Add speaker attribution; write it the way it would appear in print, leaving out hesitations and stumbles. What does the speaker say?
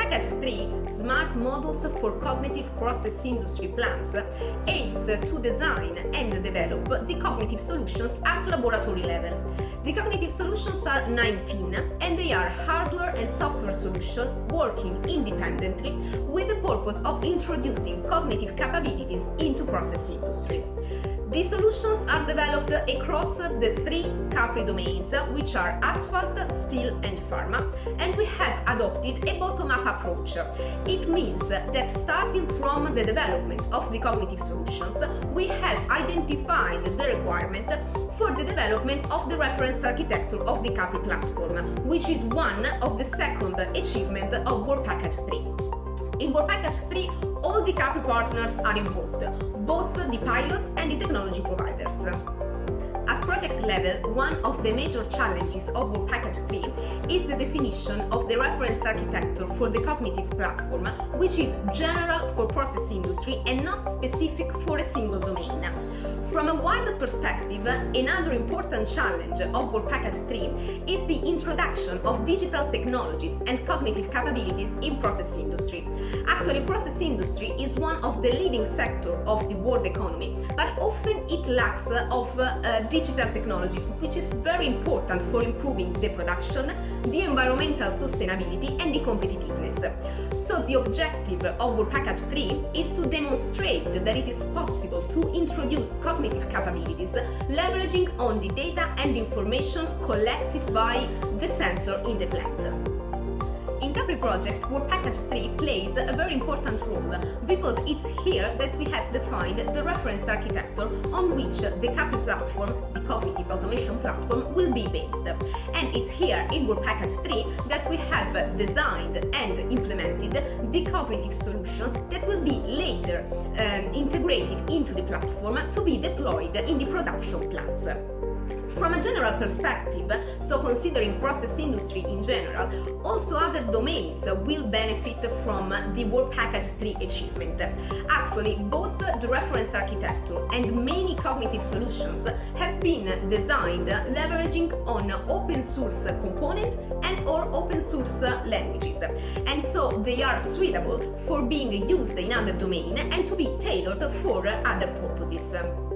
Speaker 1: Package 3, Smart Models for Cognitive Process Industry Plants, aims to design and develop the cognitive solutions at laboratory level. The cognitive solutions are 19, and they are hardware and software solutions working independently with the purpose of introducing cognitive capabilities into process industry. These solutions are developed across the 3 CAPRI domains, which are asphalt, steel and pharma, and we have adopted a bottom-up approach. It means that starting from the development of the cognitive solutions, we have identified the requirement for the development of the reference architecture of the CAPRI platform, which is one of the second achievements of Work Package 3. In Work Package 3, all the CAPRI partners are involved, both the pilots and the technology providers. At project level, one of the major challenges of Work Package 3 is the definition of the reference architecture for the cognitive platform, which is general for process industry and not specific for a single domain. From a wider perspective, another important challenge of Work Package 3 is the introduction of digital technologies and cognitive capabilities in process industry. Actually, process industry is one of the leading sectors of the world economy, but often it lacks of digital technologies, which is very important for improving the production, the environmental sustainability and the competitiveness. So the objective of Work Package 3 is to demonstrate that it is possible to introduce cognitive capabilities leveraging on the data and information collected by the sensor in the plant. In CAPRI project, Work Package 3 plays a very important role because it's here that we have defined the reference architecture on which the CAPRI platform, the cognitive automation platform, will be based. And it's here in Work Package 3 that we have designed and implemented the cognitive solutions that will be later integrated into the platform to be deployed in the production plants. From a general perspective, so considering process industry in general, also other domains will benefit from the Work Package 3 achievement. Actually, both the reference architecture and many cognitive solutions have been designed leveraging on open source components and or open source languages. And so they are suitable for being used in other domains and to be tailored for other purposes.